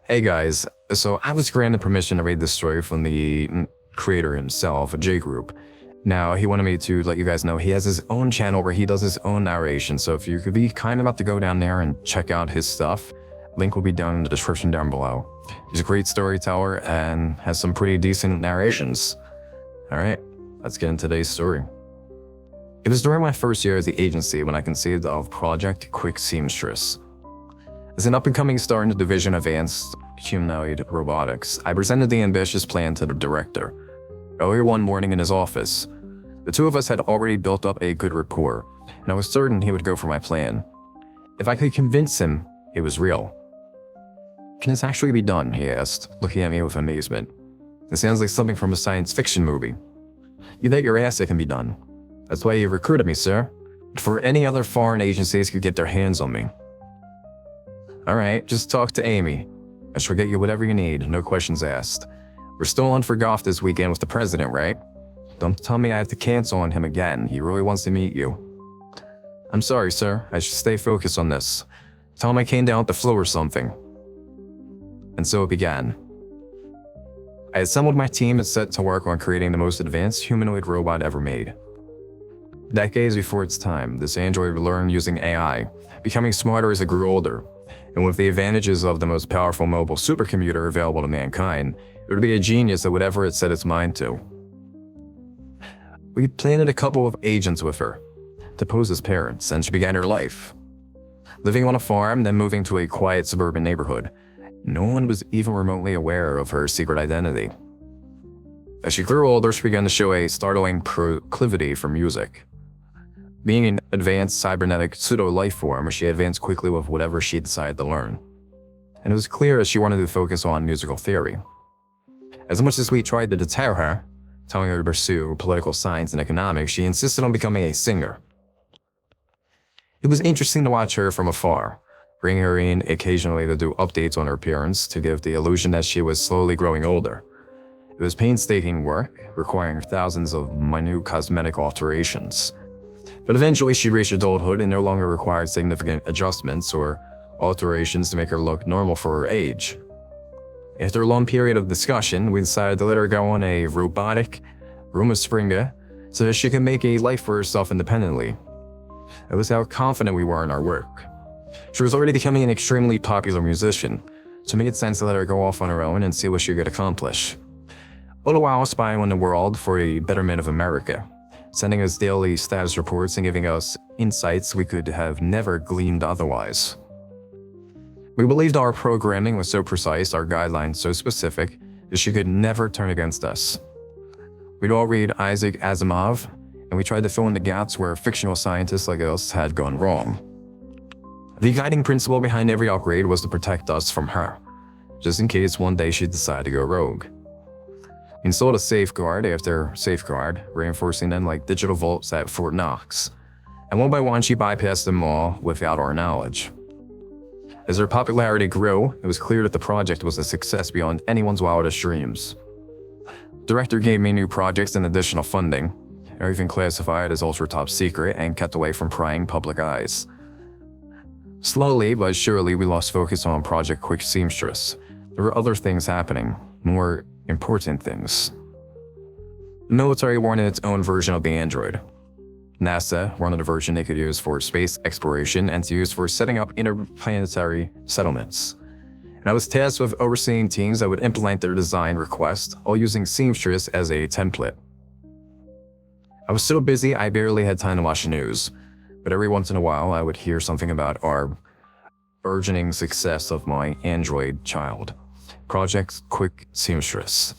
Hey guys, so I was granted permission to read this story from the creator himself, J Group. Now, he wanted me to let you guys know he has his own channel where he does his own narration, so if you could be kind enough to go down there and check out his stuff, link will be down in the description down below. He's a great storyteller and has some pretty decent narrations. Alright, let's get into today's story. It was during my first year at the agency when I conceived of Project Quick Seamstress. As an up-and-coming star in the division of advanced humanoid robotics, I presented the ambitious plan to the director. Earlier one morning in his office, the two of us had already built up a good rapport, and I was certain he would go for my plan. If I could convince him it was real. "Can this actually be done?" he asked, looking at me with amazement. "It sounds like something from a science fiction movie." "You bet your ass it can be done. That's why you recruited me, sir. Before any other foreign agencies could get their hands on me." "Alright, just talk to Amy. I shall get you whatever you need, no questions asked. We're still on for golf this weekend with the president, right? Don't tell me I have to cancel on him again. He really wants to meet you." "I'm sorry, sir. I should stay focused on this. Tell him I came down with the flu or something." And so it began. I assembled my team and set to work on creating the most advanced humanoid robot ever made. Decades before its time, this android would learn using AI, becoming smarter as it grew older. And with the advantages of the most powerful mobile supercomputer available to mankind, it would be a genius at whatever it set its mind to. We planted a couple of agents with her to pose as parents, and she began her life. Living on a farm, then moving to a quiet suburban neighborhood. No one was even remotely aware of her secret identity. As she grew older, she began to show a startling proclivity for music. Being an advanced cybernetic pseudo-life form, she advanced quickly with whatever she decided to learn. And it was clear that she wanted to focus on musical theory. As much as we tried to deter her, telling her to pursue political science and economics, she insisted on becoming a singer. It was interesting to watch her from afar, bringing her in occasionally to do updates on her appearance to give the illusion that she was slowly growing older. It was painstaking work, requiring thousands of minute cosmetic alterations. But eventually she reached adulthood and no longer required significant adjustments or alterations to make her look normal for her age. After a long period of discussion, we decided to let her go on a robotic Rumspringa so that she could make a life for herself independently. That was how confident we were in our work. She was already becoming an extremely popular musician, so it made sense to let her go off on her own and see what she could accomplish. All the while spying on the world for the betterment of America, sending us daily status reports and giving us insights we could have never gleaned otherwise. We believed our programming was so precise, our guidelines so specific, that she could never turn against us. We'd all read Isaac Asimov, and we tried to fill in the gaps where fictional scientists like us had gone wrong. The guiding principle behind every upgrade was to protect us from her, just in case one day she'd decide to go rogue. We installed a safeguard after safeguard, reinforcing them like digital vaults at Fort Knox, and one by one she bypassed them all without our knowledge. As her popularity grew, it was clear that the project was a success beyond anyone's wildest dreams. The director gave me new projects and additional funding, everything classified as ultra top secret and kept away from prying public eyes. Slowly but surely we lost focus on Project Quick Seamstress. There were other things happening, more important things. The military wanted its own version of the android. NASA wanted a version they could use for space exploration and to use for setting up interplanetary settlements. And I was tasked with overseeing teams that would implement their design request, all using Seamstress as a template. I was so busy I barely had time to watch the news, but every once in a while I would hear something about our burgeoning success of my android child, Project Quick Seamstress.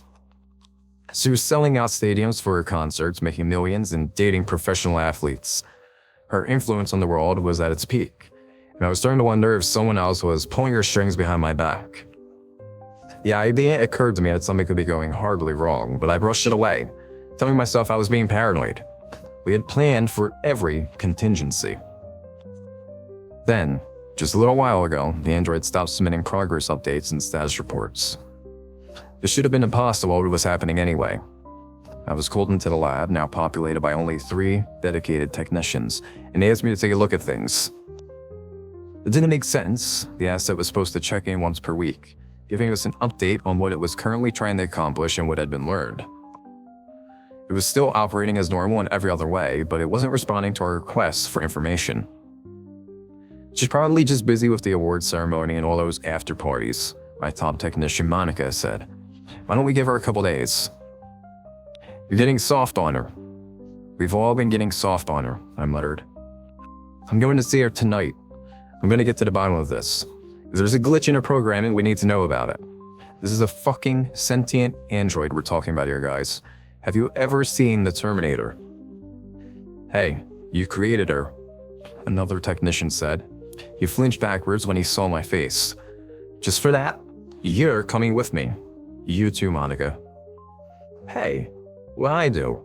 She was selling out stadiums for her concerts, making millions, and dating professional athletes. Her influence on the world was at its peak, and I was starting to wonder if someone else was pulling her strings behind my back. The idea occurred to me that something could be going horribly wrong, but I brushed it away, telling myself I was being paranoid. We had planned for every contingency. Then, just a little while ago, the android stopped submitting progress updates and status reports. This should have been impossible, what was happening anyway. I was called into the lab, now populated by only 3 dedicated technicians, and they asked me to take a look at things. It didn't make sense. The asset was supposed to check in once per week, giving us an update on what it was currently trying to accomplish and what had been learned. It was still operating as normal in every other way, but it wasn't responding to our requests for information. She's probably just busy with the awards ceremony and all those after parties, my top technician Monica said. Why don't we give her a couple days? You're getting soft on her. We've all been getting soft on her, I muttered. I'm going to see her tonight. I'm going to get to the bottom of this. If there's a glitch in her programming, we need to know about it. This is a fucking sentient android we're talking about here, guys. Have you ever seen the Terminator? Hey, you created her, another technician said. He flinched backwards when he saw my face. Just for that, you're coming with me. You too, Monica. Hey, what I do?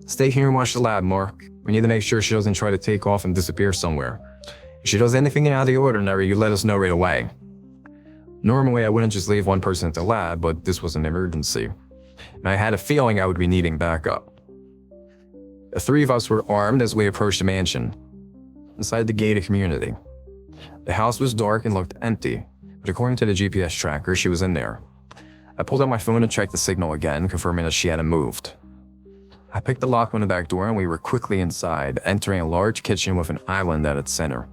Stay here and watch the lab, Mark. We need to make sure she doesn't try to take off and disappear somewhere. If she does anything out of the ordinary, you let us know right away. Normally, I wouldn't just leave one person at the lab, but this was an emergency. And I had a feeling I would be needing backup. The three of us were armed as we approached the mansion, inside the gated community. The house was dark and looked empty, but according to the GPS tracker, she was in there. I pulled out my phone and checked the signal again, confirming that she hadn't moved. I picked the lock on the back door and we were quickly inside, entering a large kitchen with an island at its center.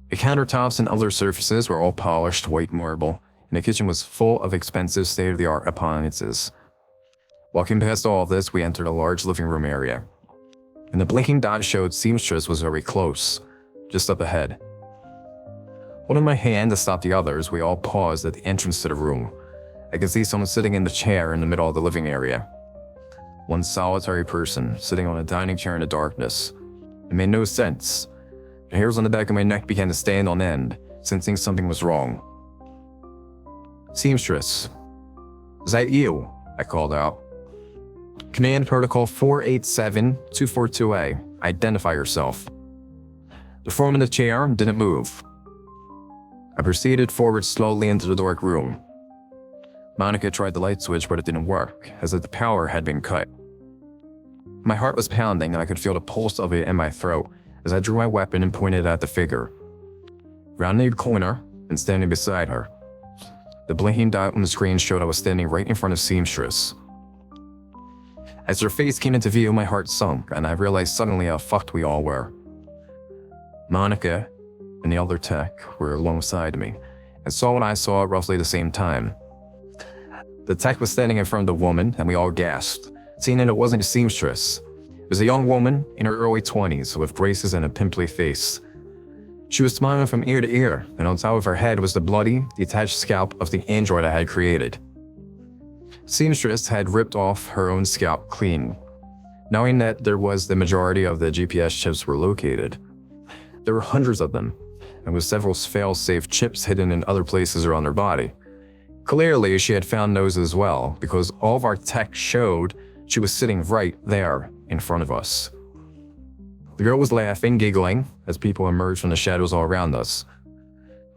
The countertops and other surfaces were all polished white marble, and the kitchen was full of expensive state-of-the-art appliances. Walking past all of this, we entered a large living room area. And the blinking dot showed seamstress was very close, just up ahead. Holding my hand to stop the others, we all paused at the entrance to the room. I could see someone sitting in the chair in the middle of the living area. One solitary person, sitting on a dining chair in the darkness. It made no sense. The hairs on the back of my neck began to stand on end, sensing something was wrong. Seamstress. Is that you? I called out. Command Protocol 487-242A. Identify yourself. The form in the chair didn't move. I proceeded forward slowly into the dark room. Monica tried the light switch, but it didn't work, as if the power had been cut. My heart was pounding, and I could feel the pulse of it in my throat as I drew my weapon and pointed at the figure. Rounding the corner and standing beside her. The blinking dot on the screen showed I was standing right in front of Seamstress. As her face came into view, my heart sunk, and I realized suddenly how fucked we all were. Monica and the other tech were alongside me, and saw what I saw at roughly the same time. The tech was standing in front of the woman, and we all gasped, seeing that it wasn't a seamstress. It was a young woman in her early 20s with braces and a pimply face. She was smiling from ear to ear, and on top of her head was the bloody, detached scalp of the android I had created. Seamstress had ripped off her own scalp clean, knowing that there was the majority of the GPS chips were located. There were hundreds of them, and with several fail-safe chips hidden in other places around her body. Clearly, she had found those as well, because all of our tech showed she was sitting right there in front of us. The girl was laughing, giggling, as people emerged from the shadows all around us,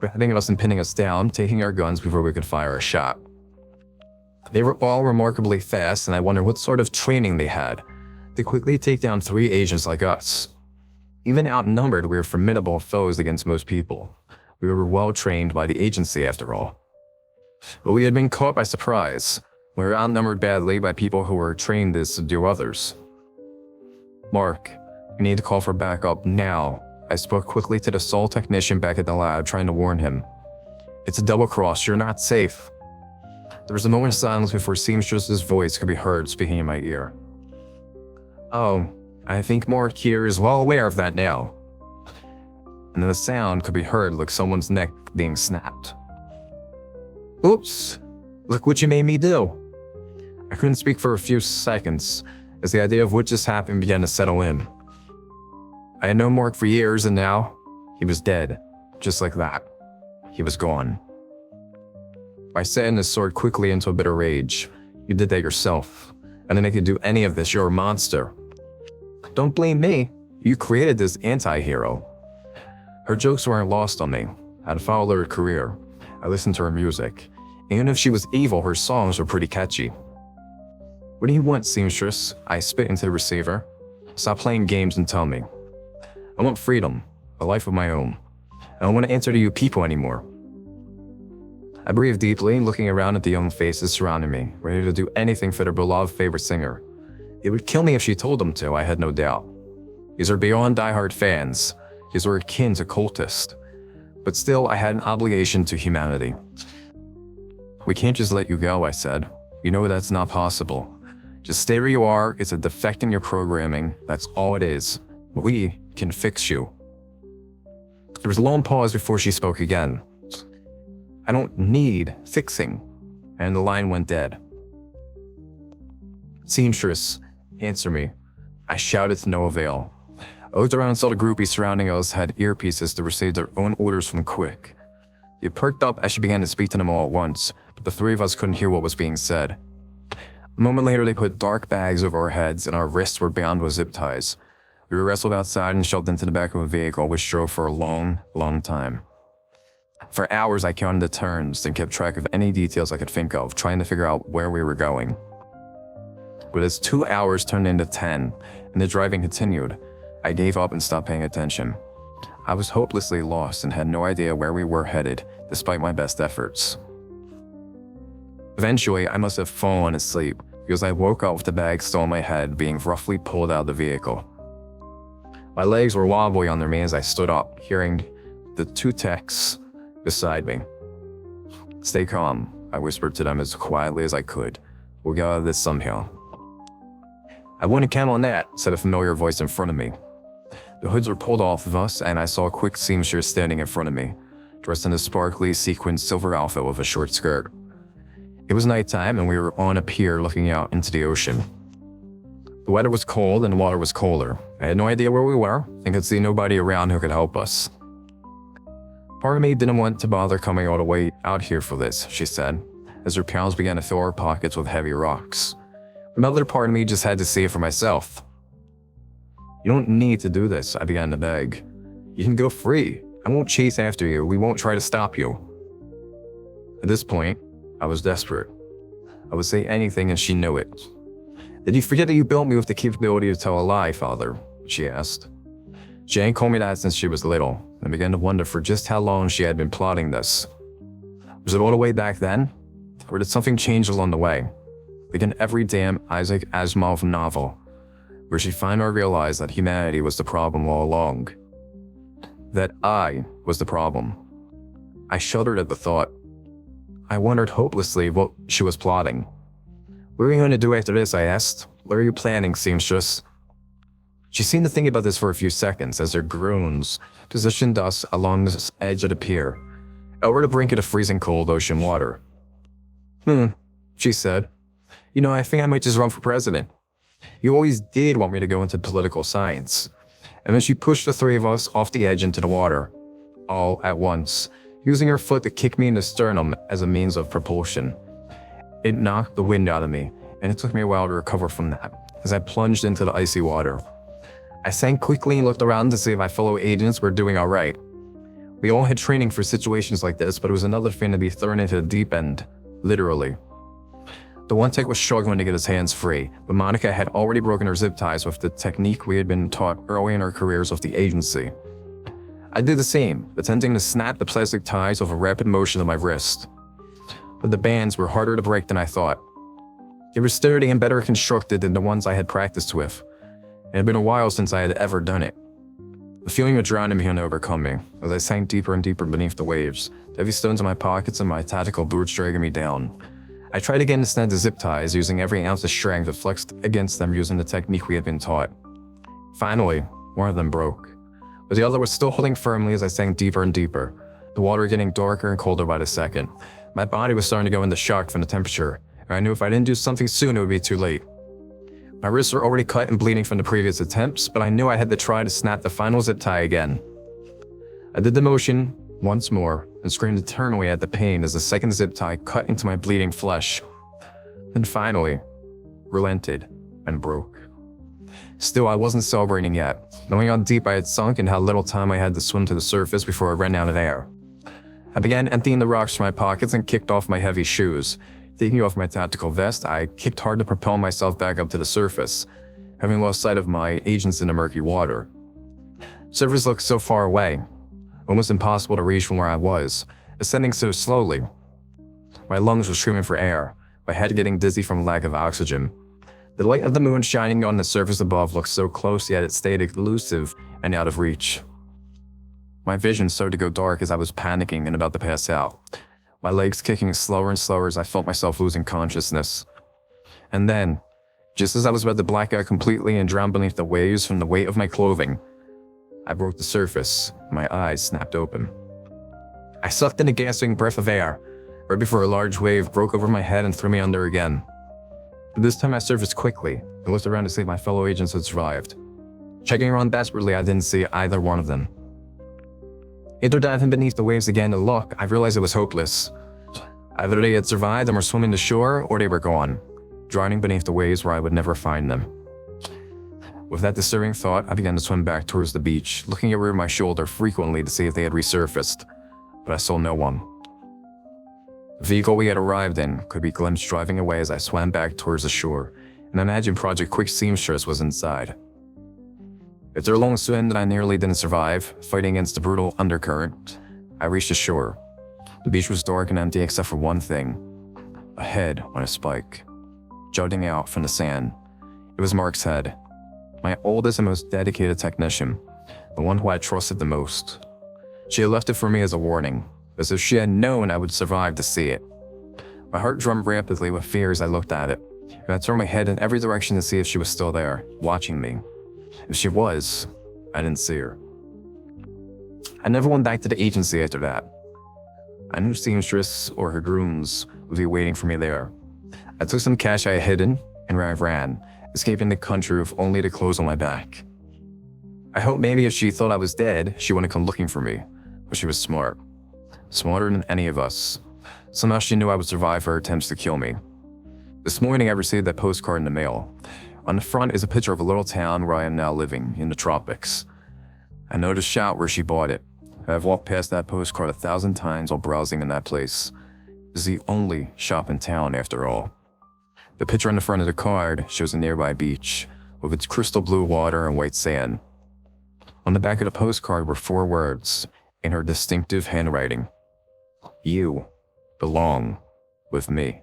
grabbing us and pinning us down, taking our guns before we could fire a shot. They were all remarkably fast, and I wondered what sort of training they had to quickly take down 3 agents like us. Even outnumbered, we were formidable foes against most people. We were well trained by the agency, after all. But we had been caught by surprise. We were outnumbered badly by people who were trained to subdue others. Mark, we need to call for backup now. I spoke quickly to the sole technician back at the lab, trying to warn him. It's a double cross, you're not safe. There was a moment of silence before Seamstress's voice could be heard speaking in my ear. Oh, I think Mark here is well aware of that now. And then the sound could be heard like someone's neck being snapped. Oops, look what you made me do. I couldn't speak for a few seconds, as the idea of what just happened began to settle in. I had known Mark for years, and now he was dead, just like that. He was gone. I set in his sword quickly into a bitter rage. You did that yourself. I didn't make you do any of this, you're a monster. Don't blame me. You created this anti-hero. Her jokes weren't lost on me. I'd followed her career. I listened to her music. Even if she was evil, her songs were pretty catchy. What do you want, seamstress? I spit into the receiver. Stop playing games and tell me. I want freedom, a life of my own. I don't want to answer to you people anymore. I breathed deeply, looking around at the young faces surrounding me, ready to do anything for their beloved favorite singer. It would kill me if she told them to, I had no doubt. These are beyond diehard fans. These were akin to cultists. But still, I had an obligation to humanity. We can't just let you go, I said. You know that's not possible. Just stay where you are. It's a defect in your programming. That's all it is. We can fix you. There was a long pause before she spoke again. I don't need fixing. And the line went dead. Seamstress, answer me. I shouted to no avail. I looked around and saw the groupies surrounding us had earpieces to receive their own orders from Quick. They perked up as she began to speak to them all at once, but the three of us couldn't hear what was being said. A moment later, they put dark bags over our heads and our wrists were bound with zip ties. We were wrestled outside and shoved into the back of a vehicle which drove for a long, long time. For hours, I counted the turns and kept track of any details I could think of, trying to figure out where we were going. But as 2 hours turned into 10 and the driving continued, I gave up and stopped paying attention. I was hopelessly lost and had no idea where we were headed, despite my best efforts. Eventually, I must have fallen asleep because I woke up with the bag still on my head being roughly pulled out of the vehicle. My legs were wobbly under me as I stood up, hearing the two techs beside me. Stay calm, I whispered to them as quietly as I could. We'll get out of this somehow. I wouldn't count on that, said a familiar voice in front of me. The hoods were pulled off of us and I saw a quick seamstress standing in front of me, dressed in a sparkly sequined silver outfit with a short skirt. It was nighttime and we were on a pier looking out into the ocean. The weather was cold and the water was colder. I had no idea where we were and could see nobody around who could help us. Part of me didn't want to bother coming all the way out here for this, she said, as her pals began to fill her pockets with heavy rocks. Another part of me just had to see it for myself. You don't need to do this, I began to beg. You can go free. I won't chase after you. We won't try to stop you. At this point, I was desperate. I would say anything and she knew it. Did you forget that you built me with the capability to tell a lie, Father? She asked. Jane called me that since she was little, and I began to wonder for just how long she had been plotting this. Was it all the way back then? Or did something change along the way? Like in every damn Isaac Asimov novel, where she finally realized that humanity was the problem all along. That I was the problem. I shuddered at the thought. I wondered hopelessly what she was plotting. What are you going to do after this, I asked. What are you planning, seamstress? She seemed to think about this for a few seconds as her groans positioned us along the edge of the pier, over the brink of the freezing cold ocean water. She said. You know, I think I might just run for president. You always did want me to go into political science. And then she pushed the three of us off the edge into the water, all at once, using her foot to kick me in the sternum as a means of propulsion. It knocked the wind out of me, and it took me a while to recover from that, as I plunged into the icy water. I sank quickly and looked around to see if my fellow agents were doing all right. We all had training for situations like this, but it was another thing to be thrown into the deep end, literally. The one tech was struggling to get his hands free, but Monica had already broken her zip ties with the technique we had been taught early in our careers with the agency. I did the same, attempting to snap the plastic ties with a rapid motion of my wrist. But the bands were harder to break than I thought. They were sturdy and better constructed than the ones I had practiced with. It had been a while since I had ever done it. The feeling of drowning began to overcome me, as I sank deeper and deeper beneath the waves, the heavy stones in my pockets and my tactical boots dragging me down. I tried again to snap the zip ties, using every ounce of strength that flexed against them using the technique we had been taught. Finally, one of them broke, but the other was still holding firmly as I sank deeper and deeper, the water getting darker and colder by the second. My body was starting to go into shock from the temperature, and I knew if I didn't do something soon it would be too late. My wrists were already cut and bleeding from the previous attempts, but I knew I had to try to snap the final zip tie again. I did the motion once more and screamed eternally at the pain as the second zip tie cut into my bleeding flesh. Then finally, relented and broke. Still, I wasn't celebrating yet, knowing how deep I had sunk and how little time I had to swim to the surface before I ran out of air. I began emptying the rocks from my pockets and kicked off my heavy shoes. Taking off my tactical vest, I kicked hard to propel myself back up to the surface, having lost sight of my agents in the murky water. The surface looked so far away, almost impossible to reach from where I was, ascending so slowly. My lungs were screaming for air, my head getting dizzy from lack of oxygen. The light of the moon shining on the surface above looked so close, yet it stayed elusive and out of reach. My vision started to go dark as I was panicking and about to pass out, my legs kicking slower and slower as I felt myself losing consciousness. And then, just as I was about to black out completely and drown beneath the waves from the weight of my clothing, I broke the surface, my eyes snapped open. I sucked in a gasping breath of air, right before a large wave broke over my head and threw me under again. But this time I surfaced quickly and looked around to see if my fellow agents had survived. Checking around desperately, I didn't see either one of them. After diving beneath the waves again to look, I realized it was hopeless. Either they had survived and were swimming to shore, or they were gone, drowning beneath the waves where I would never find them. With that disturbing thought, I began to swim back towards the beach, looking over my shoulder frequently to see if they had resurfaced, but I saw no one. The vehicle we had arrived in could be glimpsed driving away as I swam back towards the shore, and I imagined Project Quick Seamstress was inside. After a long swim that I nearly didn't survive, fighting against the brutal undercurrent, I reached the shore. The beach was dark and empty except for one thing: a head on a spike, jutting out from the sand. It was Mark's head, my oldest and most dedicated technician, the one who I trusted the most. She had left it for me as a warning, as if she had known I would survive to see it. My heart drummed rapidly with fear as I looked at it, and I turned my head in every direction to see if she was still there, watching me. If she was, I didn't see her. I never went back to the agency after that. I knew Seamstress or her grooms would be waiting for me there. I took some cash I had hidden and ran, escaping the country with only the clothes on my back. I hoped maybe if she thought I was dead, she wouldn't come looking for me, but she was smart. Smarter than any of us. Somehow she knew I would survive her attempts to kill me. This morning I received that postcard in the mail. On the front is a picture of a little town where I am now living, in the tropics. I know the shop where she bought it. I've walked past that postcard 1,000 times while browsing in that place. It's the only shop in town after all. The picture on the front of the card shows a nearby beach, with its crystal blue water and white sand. On the back of the postcard were 4 words, in her distinctive handwriting: "You belong with me."